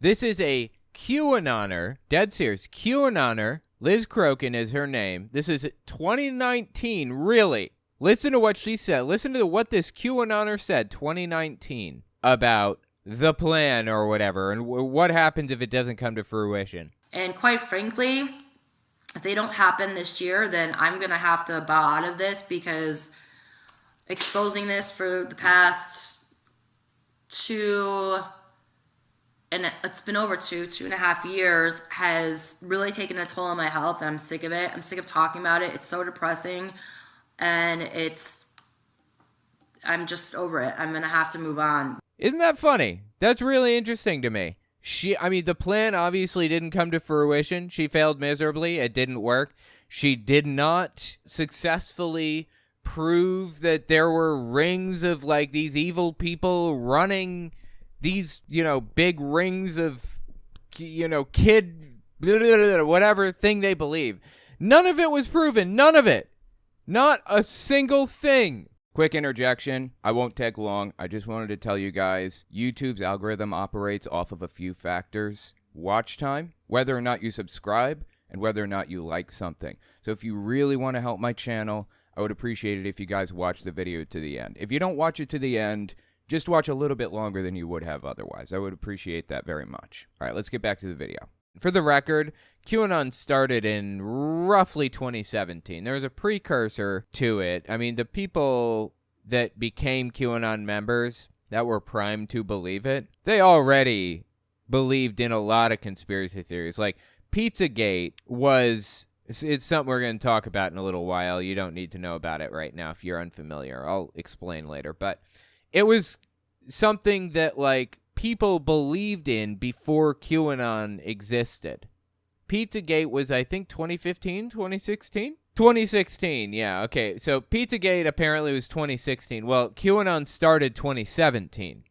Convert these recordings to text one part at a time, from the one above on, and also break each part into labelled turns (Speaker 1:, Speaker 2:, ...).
Speaker 1: This is a Qanoner, dead serious, Qanoner. Liz Crokin is her name. This is 2019, really. Listen to what she said. Listen to what this Qanoner said 2019 about the plan or whatever, and what happens if it doesn't come to fruition.
Speaker 2: And quite frankly, if they don't happen this year, then I'm going to have to bow out of this, because exposing this for the past it's been over 2.5 years, has really taken a toll on my health, and I'm sick of it. I'm sick of talking about it. It's so depressing, and I'm just over it. I'm going to have to move on.
Speaker 1: Isn't that funny? That's really interesting to me. The plan obviously didn't come to fruition. She failed miserably. It didn't work. She did not successfully prove that there were rings of, like, these evil people running these, big rings of, kid, whatever thing they believe. None of it was proven. None of it. Not a single thing. Quick interjection. I won't take long. I just wanted to tell you guys, YouTube's algorithm operates off of a few factors. Watch time, whether or not you subscribe, and whether or not you like something. So if you really want to help my channel, I would appreciate it if you guys watch the video to the end. If you don't watch it to the end, just watch a little bit longer than you would have otherwise. I would appreciate that very much. All right, let's get back to the video. For the record, QAnon started in roughly 2017. There was a precursor to it. The people that became QAnon members that were primed to believe it, they already believed in a lot of conspiracy theories. Like, Pizzagate it's something we're going to talk about in a little while. You don't need to know about it right now if you're unfamiliar. I'll explain later. But it was something that, like, people believed in before QAnon existed. Pizzagate was, I think, 2015, 2016? 2016, yeah, okay. So Pizzagate apparently was 2016. Well, QAnon started 2017.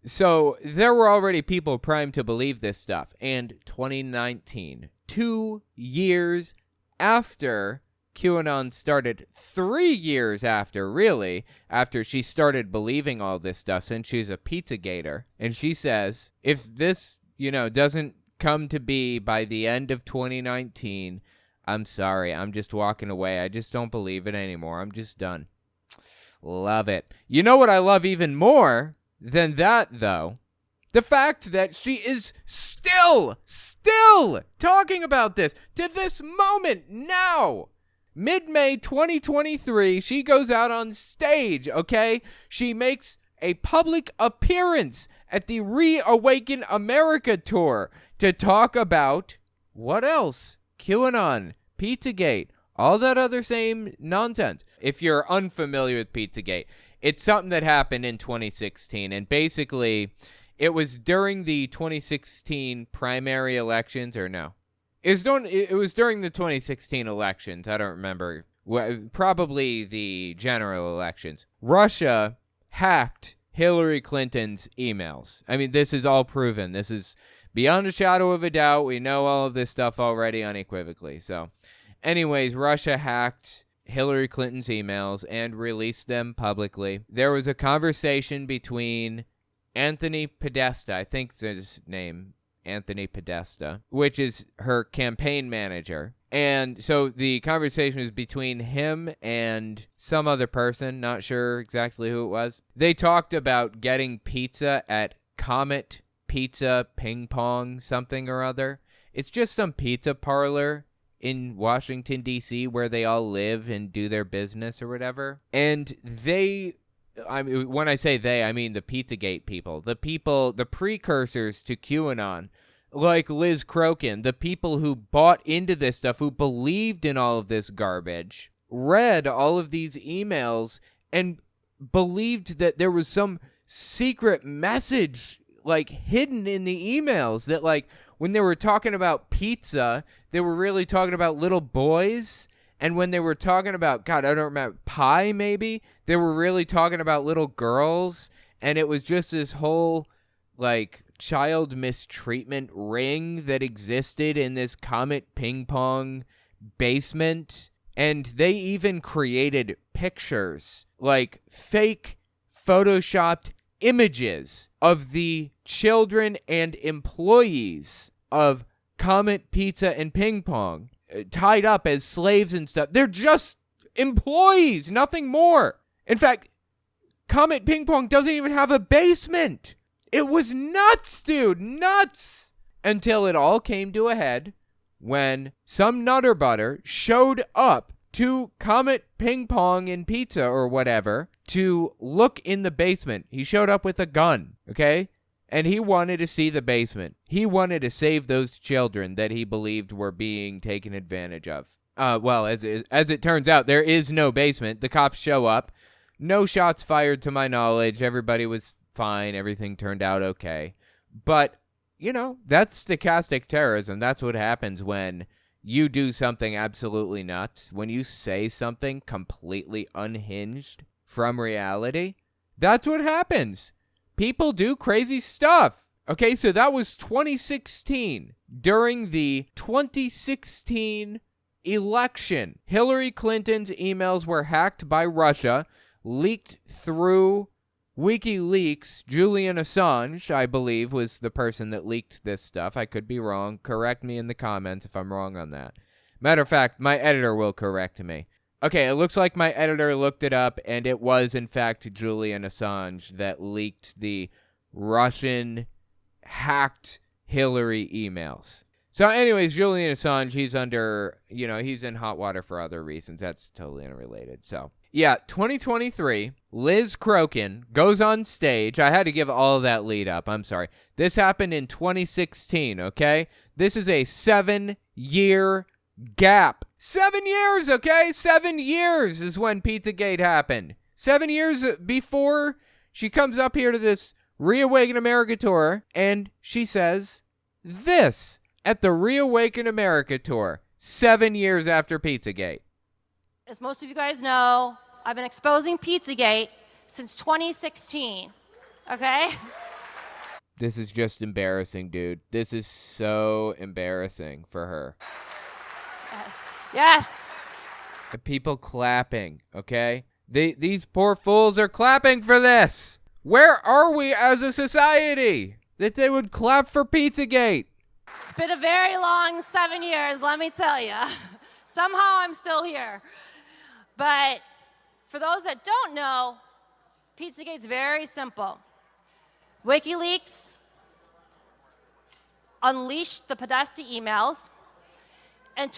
Speaker 1: So there were already people primed to believe this stuff. And 2019, 2 years after QAnon started, 3 years after, really, after she started believing all this stuff, since she's a Pizzagator. And she says, if this, doesn't come to be by the end of 2019, I'm sorry, I'm just walking away. I just don't believe it anymore. I'm just done. Love it. You know what I love even more than that, though? The fact that she is still talking about this to this moment now. Mid-May 2023, she goes out on stage, okay? She makes a public appearance at the Reawaken America tour to talk about, what else? QAnon, Pizzagate, all that other same nonsense. If you're unfamiliar with Pizzagate, it's something that happened in 2016, and basically, it was during the 2016 primary elections, or no? It was during the 2016 elections. I don't remember. Probably the general elections. Russia hacked Hillary Clinton's emails. This is all proven. This is beyond a shadow of a doubt. We know all of this stuff already unequivocally. So, anyways, Russia hacked Hillary Clinton's emails and released them publicly. There was a conversation between Anthony Podesta, I think it's his name, Anthony Podesta, which is her campaign manager. And so the conversation was between him and some other person, not sure exactly who it was. They talked about getting pizza at Comet Pizza Ping Pong something or other. It's just some pizza parlor in Washington, D.C., where they all live and do their business or whatever. And when I say they, I mean the Pizzagate people, the precursors to QAnon, like Liz Crokin, the people who bought into this stuff, who believed in all of this garbage, read all of these emails and believed that there was some secret message, like, hidden in the emails, that, like, when they were talking about pizza, they were really talking about little boys. And when they were talking about, God, I don't remember, pie maybe, they were really talking about little girls. And it was just this whole, like, child mistreatment ring that existed in this Comet Ping Pong basement. And they even created pictures, like fake photoshopped images of the children and employees of Comet Pizza and Ping Pong tied up as slaves and stuff. They're just employees, nothing more. In fact, Comet Ping Pong doesn't even have a basement. It was nuts, dude, nuts. Until it all came to a head when some nutter butter showed up to Comet Ping Pong and Pizza or whatever to look in the basement. He showed up with a gun, okay? And he wanted to see the basement. He wanted to save those children that he believed were being taken advantage of. Well, as it turns out, there is no basement. The cops show up. No shots fired to my knowledge. Everybody was fine. Everything turned out okay. But, you know, that's stochastic terrorism. That's what happens when you do something absolutely nuts. When you say something completely unhinged from reality, that's what happens. People do crazy stuff. Okay, so that was 2016. During the 2016 election, Hillary Clinton's emails were hacked by Russia, leaked through WikiLeaks. Julian Assange, I believe, was the person that leaked this stuff. I could be wrong. Correct me in the comments if I'm wrong on that. Matter of fact, my editor will correct me. Okay, it looks like my editor looked it up, and it was, in fact, Julian Assange that leaked the Russian hacked Hillary emails. So anyways, Julian Assange, he's under, he's in hot water for other reasons. That's totally unrelated. So, yeah, 2023, Liz Crokin goes on stage. I had to give all of that lead up. I'm sorry. This happened in 2016, okay? This is a 7-year gap. 7 years, okay? 7 years is when Pizzagate happened. 7 years before she comes up here to this Reawaken America tour, and she says this at the Reawaken America tour, 7 years after Pizzagate.
Speaker 3: As most of you guys know, I've been exposing Pizzagate since 2016, okay?
Speaker 1: This is just embarrassing, dude. This is so embarrassing for her.
Speaker 3: Yes.
Speaker 1: The people clapping, okay? These poor fools are clapping for this. Where are we as a society that they would clap for Pizzagate?
Speaker 3: It's been a very long 7 years, let me tell you. Somehow I'm still here. But for those that don't know, Pizzagate's very simple. WikiLeaks unleashed the Podesta emails, and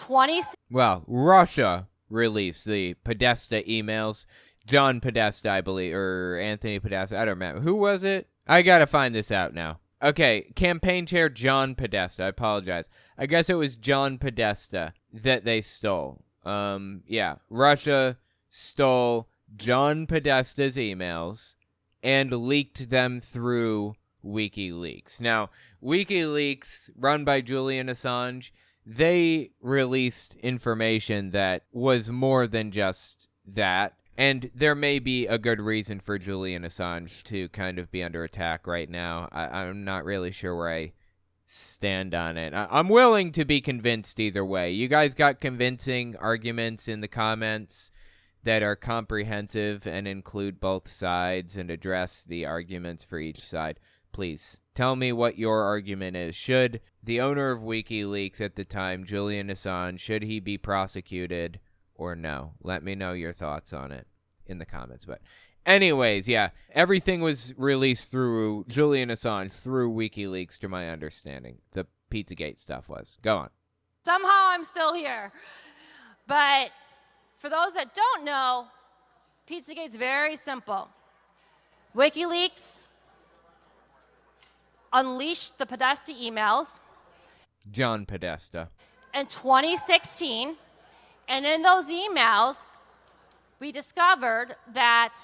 Speaker 1: Well, Russia released the Podesta emails. John Podesta, I believe, or Anthony Podesta, I don't remember. Who was it? I gotta find this out now. Okay, campaign chair John Podesta, I apologize. I guess it was John Podesta that they stole. Yeah, Russia stole John Podesta's emails and leaked them through WikiLeaks. Now, WikiLeaks, run by Julian Assange, they released information that was more than just that. And there may be a good reason for Julian Assange to kind of be under attack right now. I'm not really sure where I stand on it. I'm willing to be convinced either way. You guys got convincing arguments in the comments that are comprehensive and include both sides and address the arguments for each side. Please, tell me what your argument is. Should the owner of WikiLeaks at the time, Julian Assange, should he be prosecuted or no? Let me know your thoughts on it in the comments. But anyways, yeah, everything was released through Julian Assange, through WikiLeaks, to my understanding. The Pizzagate stuff was. Go on.
Speaker 3: Somehow I'm still here. But for those that don't know, Pizzagate's very simple. WikiLeaks unleashed the Podesta emails.
Speaker 1: John Podesta.
Speaker 3: In 2016, and in those emails, we discovered that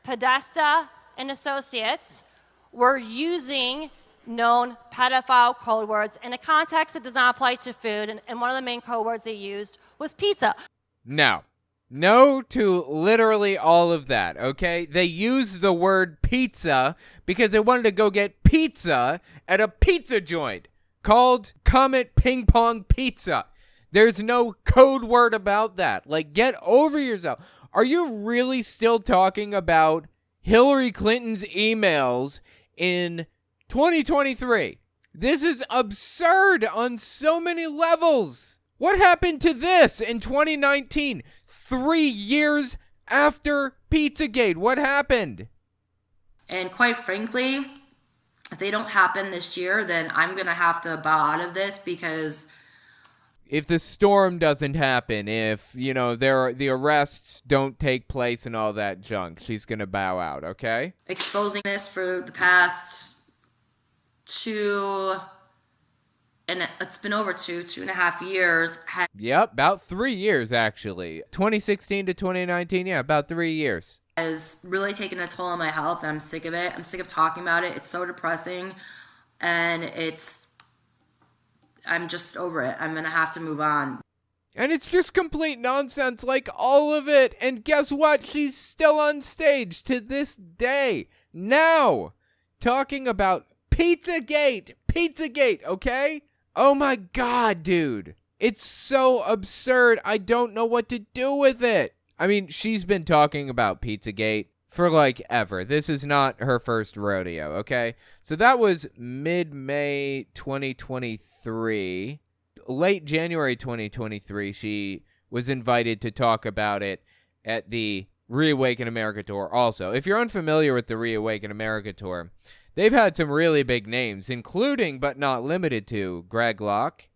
Speaker 3: Podesta and associates were using known pedophile code words in a context that does not apply to food, and one of the main code words they used was pizza.
Speaker 1: No to literally all of that, okay? They used the word pizza because they wanted to go get pizza at a pizza joint called Comet Ping Pong Pizza. There's no code word about that. Like, get over yourself. Are you really still talking about Hillary Clinton's emails in 2023. This is absurd on so many levels. What happened to this in 2019? 3 years after Pizzagate, what happened?
Speaker 2: And quite frankly, if they don't happen this year, then I'm going to have to bow out of this, because
Speaker 1: if the storm doesn't happen, if, the arrests don't take place and all that junk, she's going to bow out, okay?
Speaker 2: exposing this for the past it's been over 2.5 years.
Speaker 1: Yep, about 3 years, actually. 2016 to 2019, yeah, about 3 years.
Speaker 2: Has really taken a toll on my health, and I'm sick of it. I'm sick of talking about it. It's so depressing, and I'm just over it. I'm going to have to move on.
Speaker 1: And it's just complete nonsense, like all of it. And guess what? She's still on stage to this day, now, talking about Pizzagate, okay? Oh my God, dude. It's so absurd. I don't know what to do with it. I mean, she's been talking about Pizzagate for like ever. This is not her first rodeo, okay? So that was mid-May 2023. Late January 2023, she was invited to talk about it at the Reawaken America Tour also. If you're unfamiliar with the Reawaken America Tour, they've had some really big names, including but not limited to Greg Locke,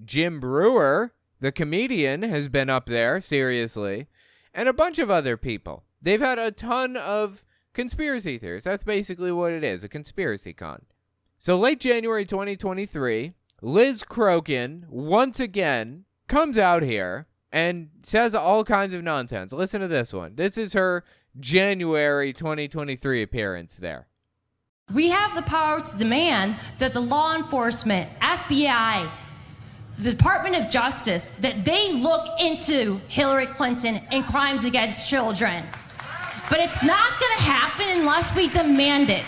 Speaker 1: Jim Brewer, the comedian, has been up there, seriously, and a bunch of other people. They've had a ton of conspiracy theories. That's basically what it is, a conspiracy con. So late January 2023, Liz Crokin, once again, comes out here and says all kinds of nonsense. Listen to this one. This is her January 2023 appearance there.
Speaker 4: We have the power to demand that the law enforcement, FBI, the Department of Justice, that they look into Hillary Clinton and crimes against children. But it's not going to happen unless we demand it.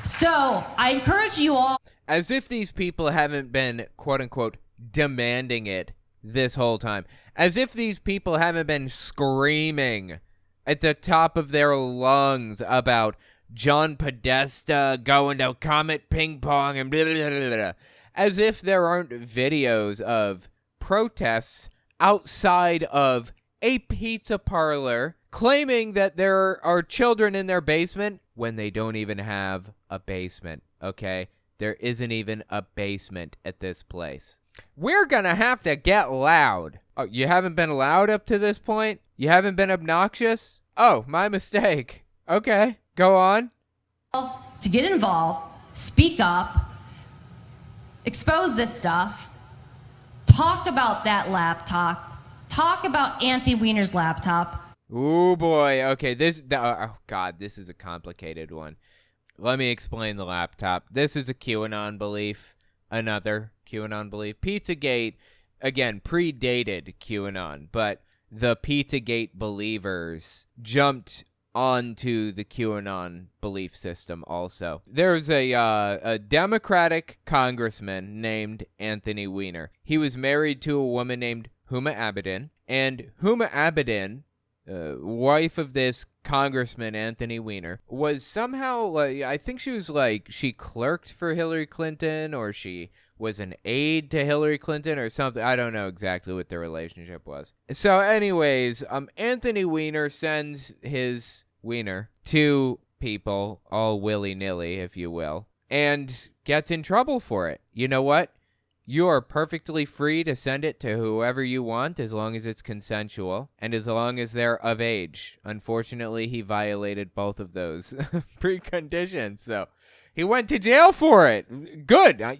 Speaker 4: So I encourage you all.
Speaker 1: As if these people haven't been, quote-unquote, demanding it this whole time. As if these people haven't been screaming at the top of their lungs about John Podesta going to Comet Ping Pong and blah, blah, blah, blah. As if there aren't videos of protests outside of a pizza parlor claiming that there are children in their basement when they don't even have a basement, okay? There isn't even a basement at this place. We're gonna have to get loud. Oh, you haven't been loud up to this point? You haven't been obnoxious? Oh, my mistake. Okay, go on.
Speaker 4: To get involved, speak up, expose this stuff, talk about that laptop, talk about Anthony Weiner's laptop.
Speaker 1: Ooh, boy. Okay, oh, God, this is a complicated one. Let me explain the laptop. This is a QAnon belief. Another QAnon belief. Pizzagate, again, predated QAnon, but the Pizzagate believers jumped onto the QAnon belief system also. There's a Democratic congressman named Anthony Weiner. He was married to a woman named Huma Abedin, and Huma Abedin, wife of this congressman Anthony Weiner, was somehow, I think she clerked for Hillary Clinton, or she was an aide to Hillary Clinton or something. I don't know exactly what their relationship was. So anyways, Anthony Weiner sends his wiener to people all willy-nilly, if you will, and gets in trouble for it. You know what? You are perfectly free to send it to whoever you want as long as it's consensual and as long as they're of age. Unfortunately, he violated both of those preconditions, so he went to jail for it. Good, I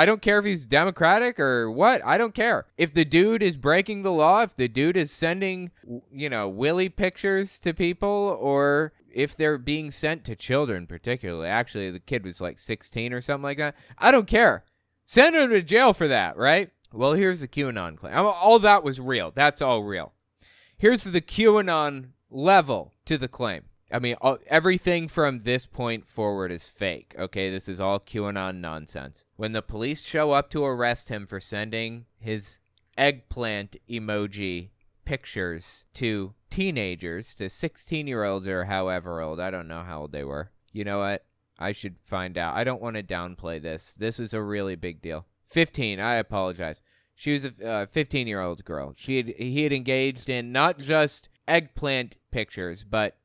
Speaker 1: don't care if he's Democratic or what. I don't care. If the dude is breaking the law, if the dude is sending, willy pictures to people, or if they're being sent to children particularly. Actually, the kid was like 16 or something like that. I don't care. Send him to jail for that, right? Well, here's the QAnon claim. All that was real. That's all real. Here's the QAnon level to the claim. I mean, everything from this point forward is fake, okay? This is all QAnon nonsense. When the police show up to arrest him for sending his eggplant emoji pictures to teenagers, to 16-year-olds or however old. I don't know how old they were. You know what? I should find out. I don't want to downplay this. This is a really big deal. 15. I apologize. She was a 15-year-old girl. He had engaged in not just eggplant pictures, but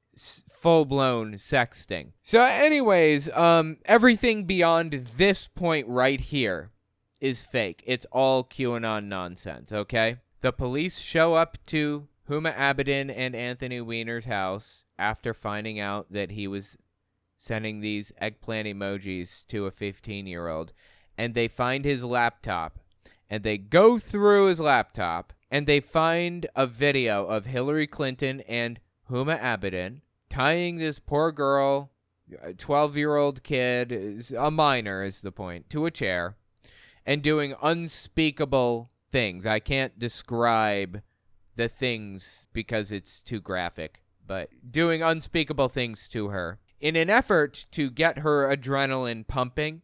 Speaker 1: full-blown sexting. So anyways, everything beyond this point right here is fake. It's all QAnon nonsense, okay? The police show up to Huma Abedin and Anthony Weiner's house after finding out that he was sending these eggplant emojis to a 15-year-old, and they find his laptop, and they go through his laptop, and they find a video of Hillary Clinton and Huma Abedin tying this poor girl, a 12-year-old kid, a minor is the point, to a chair, and doing unspeakable things. I can't describe the things because it's too graphic, but doing unspeakable things to her in an effort to get her adrenaline pumping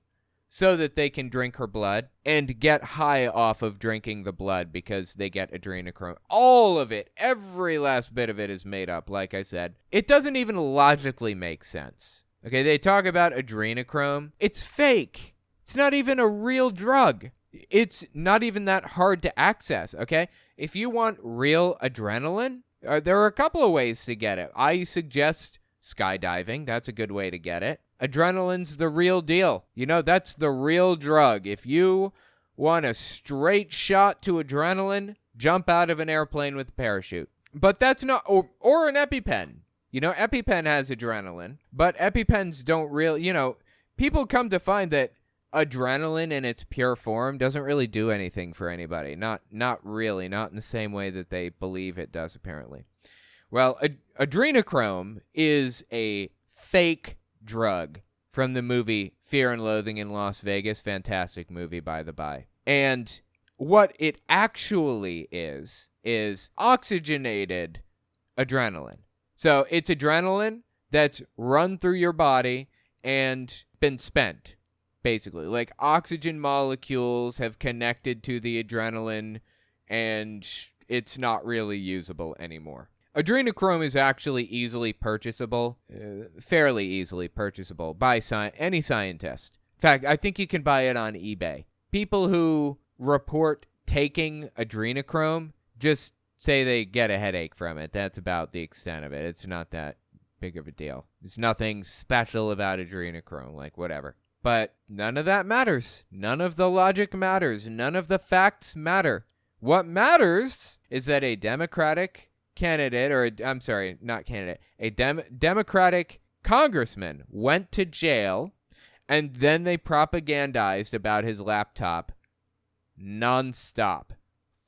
Speaker 1: so that they can drink her blood and get high off of drinking the blood because they get adrenochrome. All of it, every last bit of it is made up, like I said. It doesn't even logically make sense. Okay, they talk about adrenochrome. It's fake. It's not even a real drug. It's not even that hard to access, okay? If you want real adrenaline, there are a couple of ways to get it. I suggest skydiving. That's a good way to get it. Adrenaline's the real deal. You know, that's the real drug. If you want a straight shot to adrenaline, jump out of an airplane with a parachute. But that's not, or an EpiPen. You know, EpiPen has adrenaline, but EpiPens don't really, you know, people come to find that adrenaline in its pure form doesn't really do anything for anybody. Not really, not in the same way that they believe it does, apparently. Well, adrenochrome is a fake drug from the movie Fear and Loathing in Las Vegas. Fantastic movie, by the by. And what it actually is oxygenated adrenaline. So it's adrenaline that's run through your body and been spent, basically. Like oxygen molecules have connected to the adrenaline and it's not really usable anymore. Adrenochrome is actually easily purchasable, fairly easily purchasable by any scientist. In fact, I think you can buy it on eBay. People who report taking adrenochrome just say they get a headache from it. That's about the extent of it. It's not that big of a deal. There's nothing special about adrenochrome, like whatever. But none of that matters. None of the logic matters. None of the facts matter. What matters is that a Democratic candidate, or I'm sorry, not candidate, a Democratic congressman went to jail, and then they propagandized about his laptop nonstop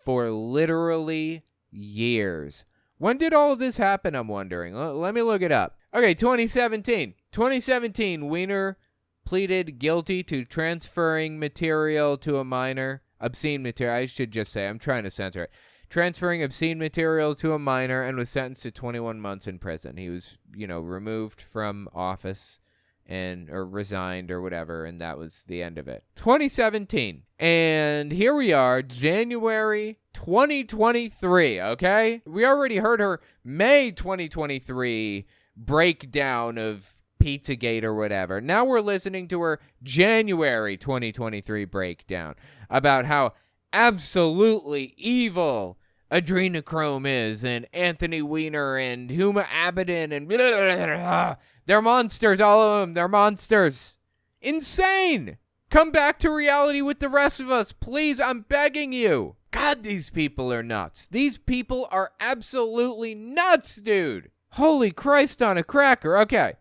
Speaker 1: for literally years. When did all of this happen, I'm wondering? Let me look it up. Okay, 2017. 2017, Weiner pleaded guilty to transferring material to a minor. Obscene material, I should just say. I'm trying to censor it. Transferring obscene material to a minor and was sentenced to 21 months in prison. He was, removed from office or resigned or whatever, and that was the end of it. 2017. And here we are, January 2023, okay? We already heard her May 2023 breakdown of Pizzagate or whatever. Now we're listening to her January 2023 breakdown about how absolutely evil adrenochrome is, and Anthony Weiner and Huma Abedin and blah, blah, blah, blah. They're monsters, all of them. They're monsters. Insane. Come back to reality with the rest of us, please. I'm begging you. God, these people are nuts. These people are absolutely nuts, dude. Holy Christ on a cracker. Okay,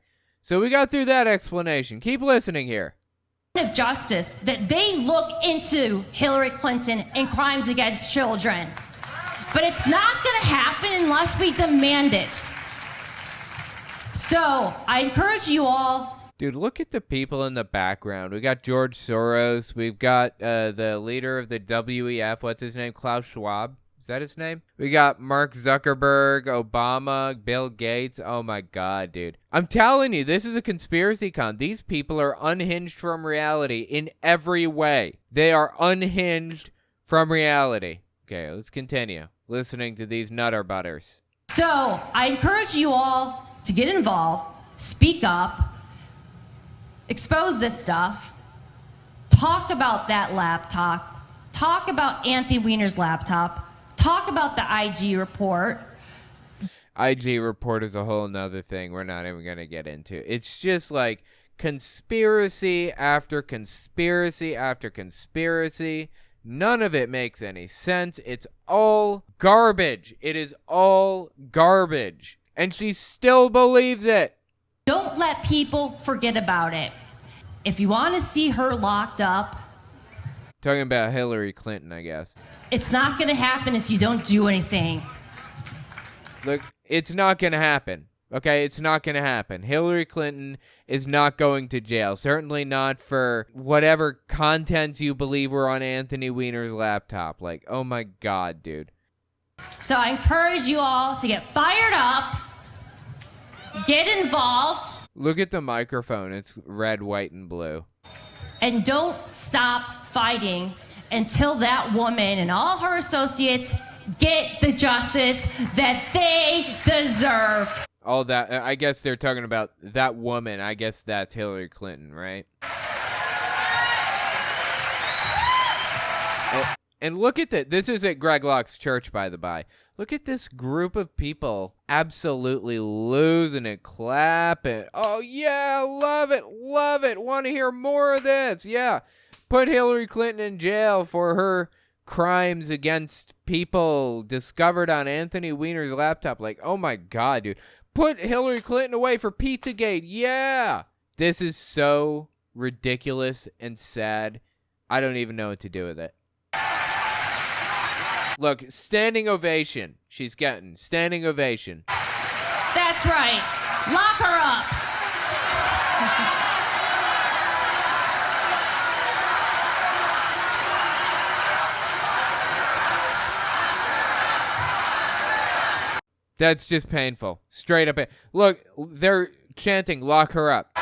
Speaker 1: so we got through that explanation. Keep listening here.
Speaker 4: Of justice that they look into Hillary Clinton and crimes against children. But it's not going to happen unless we demand it. So I encourage you all.
Speaker 1: Dude, look at the people in the background. We got George Soros. We've got the leader of the WEF. What's his name? Klaus Schwab. Is that his name? We got Mark Zuckerberg, Obama, Bill Gates. Oh my God, dude. I'm telling you, this is a conspiracy con. These people are unhinged from reality in every way. They are unhinged from reality. Okay, let's continue listening to these nutter butters.
Speaker 4: So I encourage you all to get involved, speak up, expose this stuff, talk about that laptop, talk about Anthony Weiner's laptop, talk about the IG report.
Speaker 1: IG report is a whole nother thing we're not even going to get into. It's just like conspiracy after conspiracy after conspiracy. None of it makes any sense. It's all garbage. It is all garbage. And she still believes it.
Speaker 4: Don't let people forget about it. If you want to see her locked up,
Speaker 1: Talking about Hillary Clinton, I guess.
Speaker 4: it's not going to happen if you don't do anything.
Speaker 1: Look, it's not going to happen. Okay, it's not going to happen. Hillary Clinton is not going to jail. Certainly not for whatever contents you believe were on Anthony Weiner's laptop. Like, oh my God, dude.
Speaker 4: So I encourage you all to get fired up, get involved,
Speaker 1: Look at the microphone. It's red, white, and blue.
Speaker 4: and don't stop fighting until that woman and all her associates get the justice that they deserve.
Speaker 1: All that, I guess they're talking about that woman. I guess that's Hillary Clinton, right? And look at that. This is at Greg Locke's church, by the by. Look at this group of people absolutely losing it, clapping. Oh, yeah, love it, want to hear more of this. Yeah, put Hillary Clinton in jail for her crimes against people discovered on Anthony Weiner's laptop. Like, oh, my God, dude. Put Hillary Clinton away for Pizzagate. Yeah. This is so ridiculous and sad. I don't even know what to do with it. Look, standing ovation. She's getting standing ovation.
Speaker 4: That's right. Lock her up.
Speaker 1: That's just painful. Straight up. Look, they're chanting, lock her up.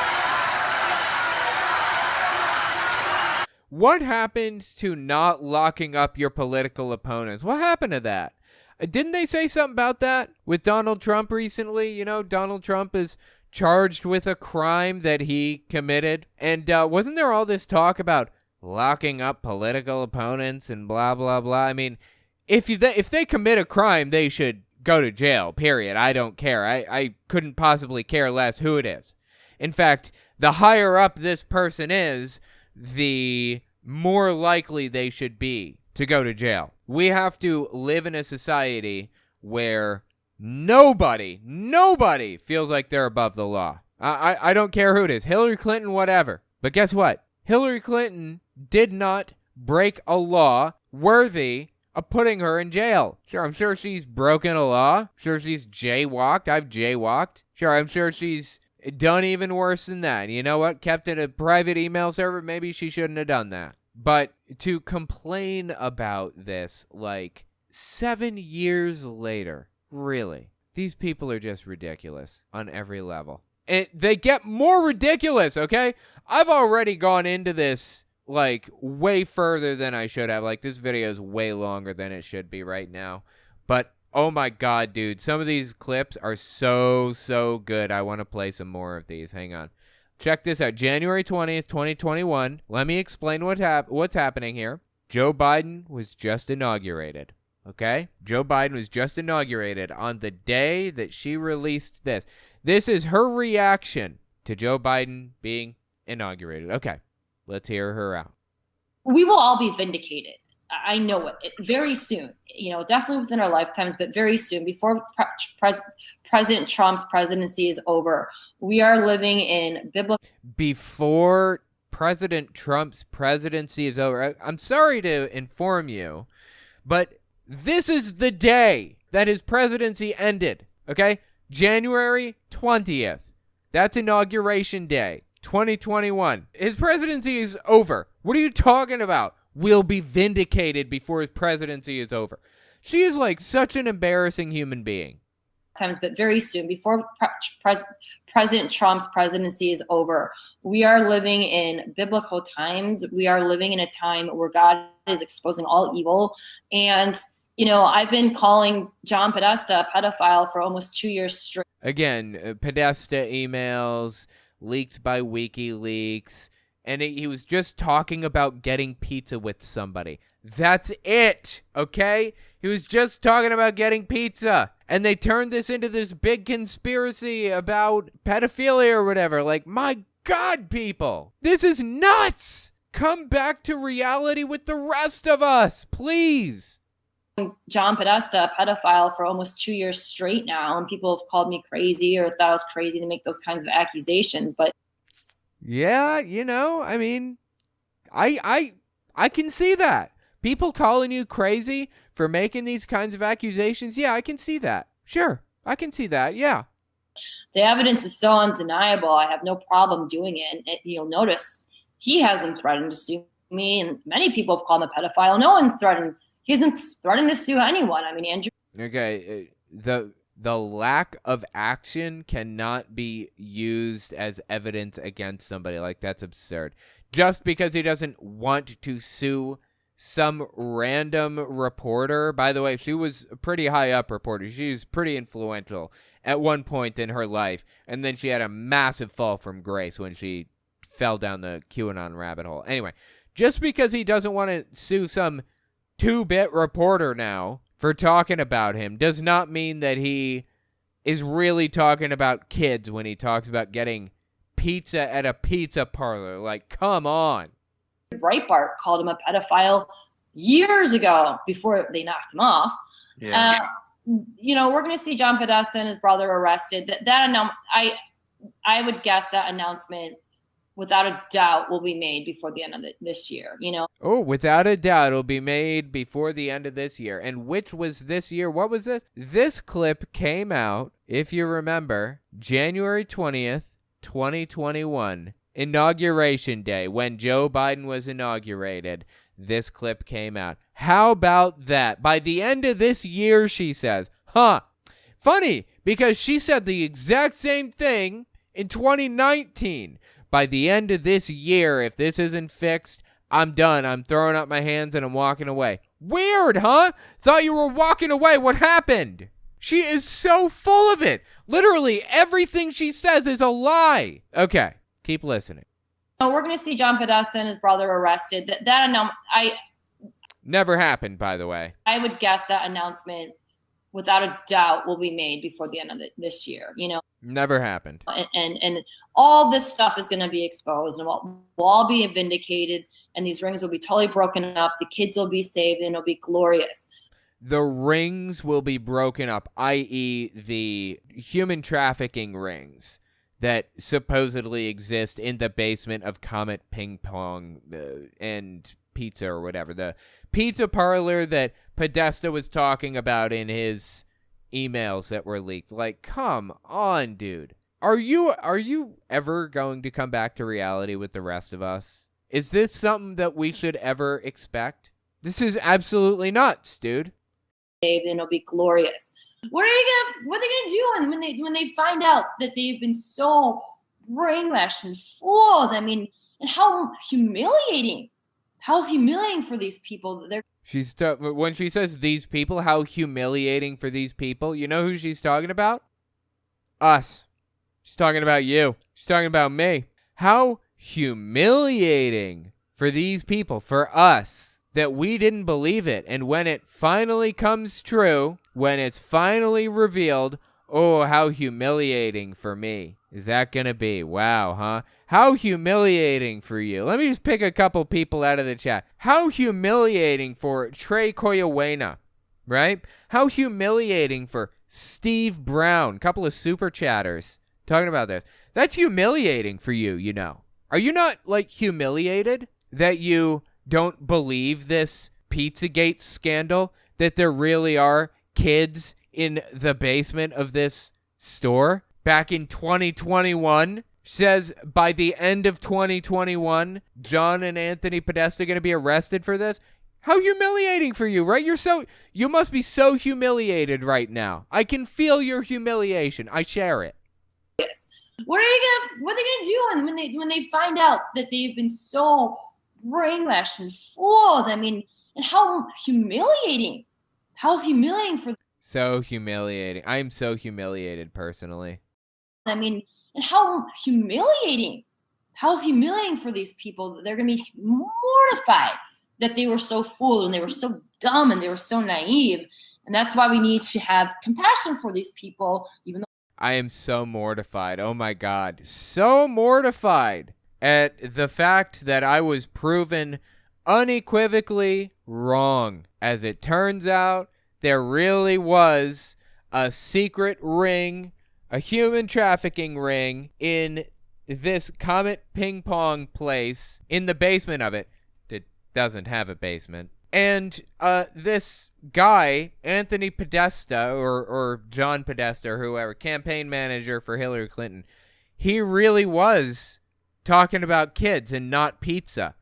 Speaker 1: What happened to not locking up your political opponents? What happened to that? Didn't they say something about that with Donald Trump recently? You know, Donald Trump is charged with a crime that he committed. And wasn't there all this talk about locking up political opponents and blah, blah, blah? I mean, if they commit a crime, they should go to jail, period. I don't care. I couldn't possibly care less who it is. In fact, the higher up this person is, the more likely they should be to go to jail. We have to live in a society where nobody feels like they're above the law. I don't care who it is. Hillary Clinton, whatever. But guess what? Hillary Clinton did not break a law worthy of putting her in jail. Sure, I'm sure she's broken a law. Sure, she's jaywalked. I've jaywalked. Sure, I'm sure she's done even worse than that. You know what? Kept in a private email server. Maybe she shouldn't have done that. But to complain about this, like, 7 years later, really, these people are just ridiculous on every level. And they get more ridiculous, okay? I've already gone into this, like, way further than I should have. Like, this video is way longer than it should be right now. But oh my God, dude. Some of these clips are so good. I want to play some more of these. Hang on. Check this out. January 20th, 2021. Let me explain what's happening here. Joe Biden was just inaugurated. Okay? Joe Biden was just inaugurated on the day that she released this. This is her reaction to Joe Biden being inaugurated. Okay. Let's hear her out.
Speaker 5: We will all be vindicated. I know it. Very soon, definitely within our lifetimes, but very soon, before President Trump's presidency is over, we are living in biblical.
Speaker 1: Before President Trump's presidency is over, I'm sorry to inform you, but this is the day that his presidency ended, okay? January 20th. That's Inauguration Day, 2021. His presidency is over. What are you talking about? Will be vindicated before his presidency is over. She is like such an embarrassing human being.
Speaker 5: But very soon, before President Trump's presidency is over, we are living in biblical times. We are living in a time where God is exposing all evil. And You know, I've been calling John Podesta a pedophile for almost 2 years straight.
Speaker 1: Again, Podesta emails leaked by WikiLeaks, and he was just talking about getting pizza with somebody. That's it, okay? He was just talking about getting pizza, and they turned this into this big conspiracy about pedophilia or whatever. Like, my God, people, this is nuts! Come back to reality with the rest of us, please!
Speaker 5: John Podesta a pedophile for almost 2 years straight now, and people have called me crazy or thought I was crazy to make those kinds of accusations. But
Speaker 1: yeah, you know, I mean, I can see that. People calling you crazy for making these kinds of accusations. Yeah, I can see that. Sure, I can see that. Yeah.
Speaker 5: The evidence is so undeniable. I have no problem doing it. And you'll notice he hasn't threatened to sue me, and many people have called him a pedophile. No one's threatened. He hasn't threatened to sue anyone. I mean, Andrew.
Speaker 1: Okay, the lack of action cannot be used as evidence against somebody. Like, that's absurd. Just because he doesn't want to sue some random reporter. By the way, she was a pretty high up reporter. She was pretty influential at one point in her life, and then she had a massive fall from grace when she fell down the QAnon rabbit hole. Anyway, just because he doesn't want to sue some 2-bit reporter now for talking about him does not mean that he is really talking about kids when he talks about getting pizza at a pizza parlor. Like, come on.
Speaker 5: Breitbart called him a pedophile years ago before they knocked him off.
Speaker 1: Yeah.
Speaker 5: You know, we're going to see John Podesta and his brother arrested. I would guess that announcement, without a doubt, will be made before the end of this year, you know?
Speaker 1: Oh, without a doubt, it'll be made before the end of this year. And which was this year? What was this? This clip came out, if you remember, January 20th, 2021, Inauguration Day, when Joe Biden was inaugurated. This clip came out. How about that? By the end of this year, she says. Huh. Funny, because she said the exact same thing in 2019. By the end of this year, if this isn't fixed, I'm done. I'm throwing up my hands and I'm walking away. Weird, huh? Thought you were walking away. What happened? She is so full of it. Literally everything she says is a lie. Okay, keep listening.
Speaker 5: We're going to see John Podesta and his brother arrested.
Speaker 1: Never happened, by the way.
Speaker 5: I would guess that announcement, without a doubt, will be made before the end of this year, you know?
Speaker 1: Never happened.
Speaker 5: And all this stuff is going to be exposed, and we'll all be vindicated, and these rings will be totally broken up. The kids will be saved, and it'll be glorious.
Speaker 1: The rings will be broken up, i.e. the human trafficking rings that supposedly exist in the basement of Comet Ping Pong and Pizza or whatever. The pizza parlor that Podesta was talking about in his emails that were leaked. Like, come on, dude. Are you ever going to come back to reality with the rest of us? Is this something that we should ever expect? This is absolutely nuts, dude.
Speaker 5: And it'll be glorious. What are they gonna do when they find out that they've been so brainwashed and fooled? I mean, and how humiliating for these people.
Speaker 1: When she says these people, how humiliating for these people. You know who she's talking about? Us. She's talking about you. She's talking about me. How humiliating for these people, for us, that we didn't believe it. And when it finally comes true, when it's finally revealed, oh, how humiliating for me is that going to be? Wow, huh? How humiliating for you. Let me just pick a couple people out of the chat. How humiliating for Trey Coyawena, right? How humiliating for Steve Brown. Couple of super chatters talking about this. That's humiliating for you, you know. Are you not, like, humiliated that you don't believe this Pizzagate scandal, that there really are kids in the basement of this store back in 2021? Says by the end of 2021, John and Anthony Podesta are going to be arrested for this. How humiliating for you, right? You must be so humiliated right now. I can feel your humiliation. I share it.
Speaker 5: Yes. What are they gonna do when they find out that they've been so brainwashed and fooled? I mean, and how humiliating How humiliating for
Speaker 1: So humiliating. I am so humiliated personally.
Speaker 5: I mean, and how humiliating for these people. They're going to be mortified that they were so fooled and they were so dumb and they were so naive. And that's why we need to have compassion for these people, even though
Speaker 1: I am so mortified. Oh my God. So mortified at the fact that I was proven unequivocally wrong. As it turns out, there really was a secret ring, a human trafficking ring in this Comet Ping Pong place, in the basement of it. It doesn't have a basement. And this guy, Anthony Podesta, or John Podesta, or whoever, campaign manager for Hillary Clinton, he really was talking about kids and not pizza.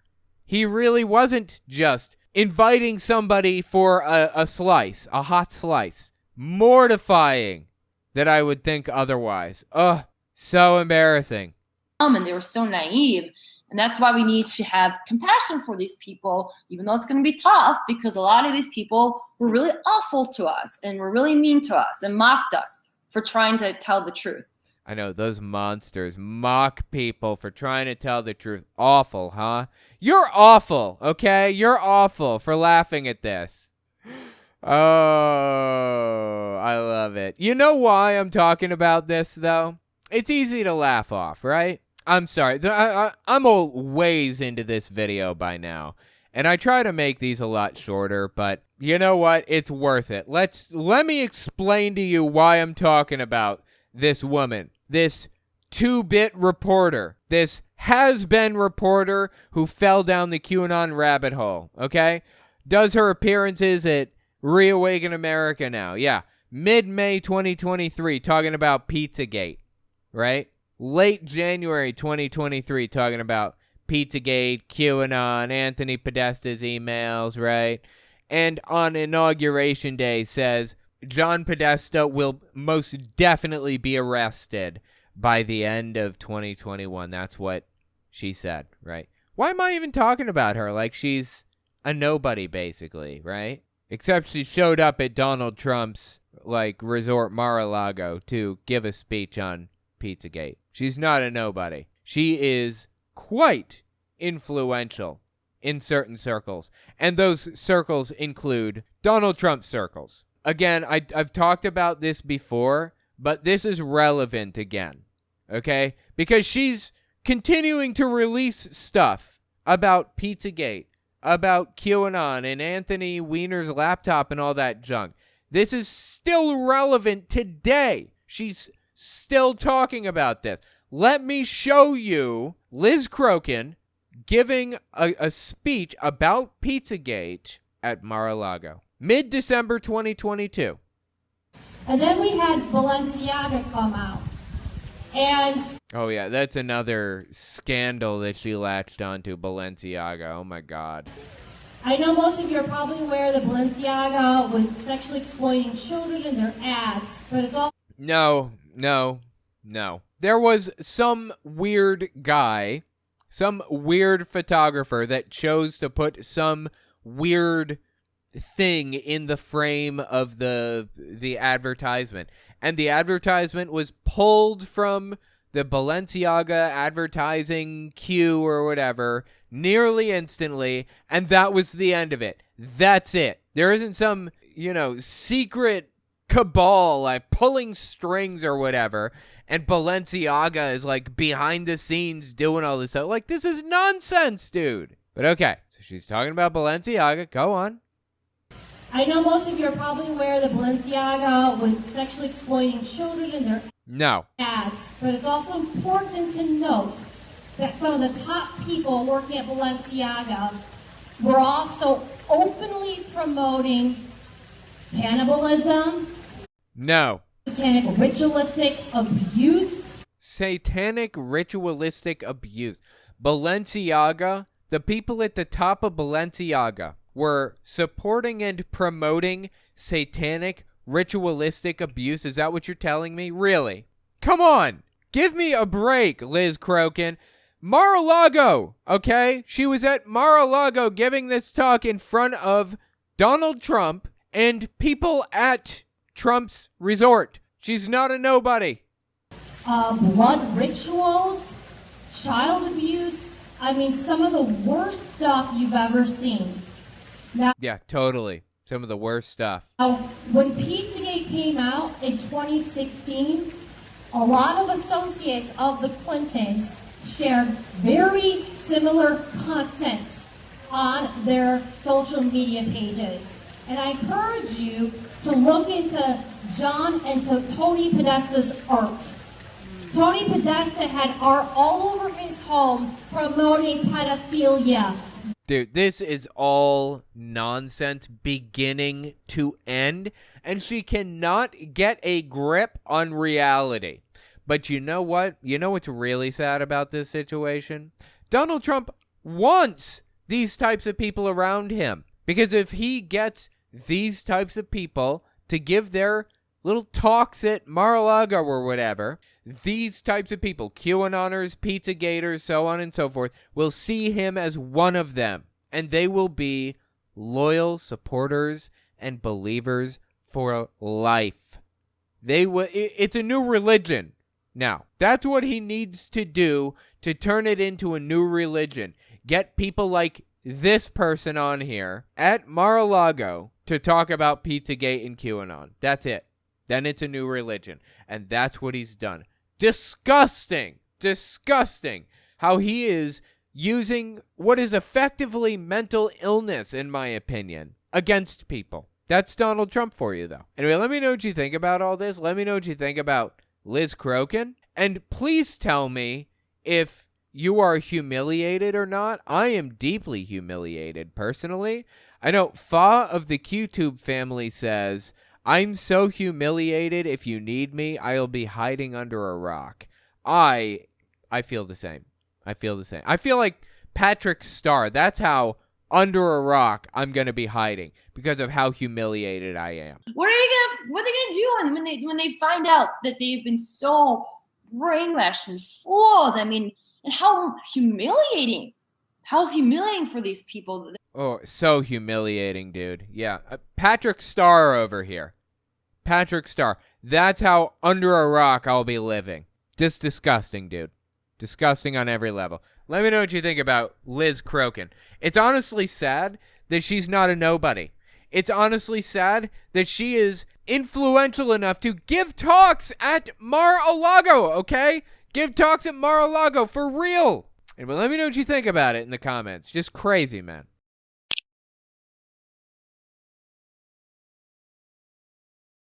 Speaker 1: He really wasn't just inviting somebody for a slice, a hot slice. Mortifying that I would think otherwise. Ugh, so embarrassing.
Speaker 5: and they were so naive. And that's why we need to have compassion for these people, even though it's going to be tough, because a lot of these people were really awful to us and were really mean to us and mocked us for trying to tell the truth.
Speaker 1: I know, those monsters mock people for trying to tell the truth. Awful, huh? You're awful, okay? You're awful for laughing at this. Oh, I love it. You know why I'm talking about this, though? It's easy to laugh off, right? I'm sorry. I'm a ways into this video by now, and I try to make these a lot shorter, but you know what? It's worth it. Let me explain to you why I'm talking about this woman, this 2-bit reporter, this has-been reporter who fell down the QAnon rabbit hole, okay? Does her appearances at Reawaken America now. Yeah, mid-May 2023, talking about Pizzagate, right? Late January 2023, talking about Pizzagate, QAnon, Anthony Podesta's emails, right? And on Inauguration Day says John Podesta will most definitely be arrested by the end of 2021. That's what she said, right? Why am I even talking about her? Like she's a nobody, basically, right? Except she showed up at Donald Trump's, resort Mar-a-Lago to give a speech on Pizzagate. She's not a nobody. She is quite influential in certain circles. And those circles include Donald Trump circles. Again, I've talked about this before, but this is relevant again, okay? Because she's continuing to release stuff about Pizzagate, about QAnon and Anthony Weiner's laptop and all that junk. This is still relevant today. She's still talking about this. Let me show you Liz Crokin giving a speech about Pizzagate at Mar-a-Lago. Mid-December 2022.
Speaker 4: And then we had Balenciaga come out. And
Speaker 1: Oh, yeah, that's another scandal that she latched onto, Balenciaga. Oh, my God.
Speaker 4: I know most of you are probably aware that Balenciaga was sexually exploiting children in their ads, but it's all...
Speaker 1: No. There was some weird guy, some weird photographer that chose to put some weird thing in the frame of the advertisement. And the advertisement was pulled from the Balenciaga advertising queue or whatever nearly instantly, and that was the end of it. That's it. There isn't some, secret cabal pulling strings or whatever, and Balenciaga is behind the scenes doing all this stuff. This is nonsense, dude. But okay, so she's talking about Balenciaga. Go on.
Speaker 4: I know most of you are probably aware that Balenciaga was sexually exploiting children in their ads, but it's also important to note that some of the top people working at Balenciaga were also openly promoting cannibalism, satanic ritualistic abuse.
Speaker 1: Satanic ritualistic abuse. Balenciaga, the people at the top of Balenciaga were supporting and promoting satanic ritualistic abuse. Is that what you're telling me? Really? Come on. Give me a break, Liz Crokin. Mar-a-Lago, okay? She was at Mar-a-Lago giving this talk in front of Donald Trump and people at Trump's resort. She's not a nobody.
Speaker 6: Blood rituals, child abuse. I mean, some of the worst stuff you've ever seen. Now,
Speaker 1: Yeah, totally. Some of the worst stuff.
Speaker 6: when Pizzagate came out in 2016, a lot of associates of the Clintons shared very similar content on their social media pages. And I encourage you to look into John and to Tony Podesta's art. Tony Podesta had art all over his home promoting pedophilia.
Speaker 1: Dude, this is all nonsense beginning to end, and she cannot get a grip on reality. But you know what? You know what's really sad about this situation? Donald Trump wants these types of people around him. Because if he gets these types of people to give their little talks at Mar-a-Lago or whatever, these types of people, QAnoners, Pizzagators, so on and so forth, will see him as one of them. And they will be loyal supporters and believers for life. It's a new religion. Now, that's what he needs to do to turn it into a new religion. Get people like this person on here at Mar-a-Lago to talk about Pizzagate and QAnon. That's it. Then it's a new religion. And that's what he's done. Disgusting. Disgusting how he is using what is effectively mental illness, in my opinion, against people. That's Donald Trump for you, though. Anyway, let me know what you think about all this. Let me know what you think about Liz Crokin. And please tell me if you are humiliated or not. I am deeply humiliated, personally. I know Fa of the QTube family says, I'm so humiliated. If you need me, I'll be hiding under a rock. I feel the same. I feel the same. I feel like Patrick Starr. That's how under a rock I'm going to be hiding because of how humiliated I am.
Speaker 5: What are they gonna do when they find out that they've been so brainwashed and fooled? I mean, and how humiliating for these people.
Speaker 1: Oh, so humiliating, dude. Yeah. Patrick Starr over here. Patrick Starr. That's how under a rock I'll be living. Just disgusting, dude. Disgusting on every level. Let me know what you think about Liz Crokin. It's honestly sad that she's not a nobody. It's honestly sad that she is influential enough to give talks at Mar-a-Lago, okay? Give talks at Mar-a-Lago for real. And let me know what you think about it in the comments. Just crazy, man.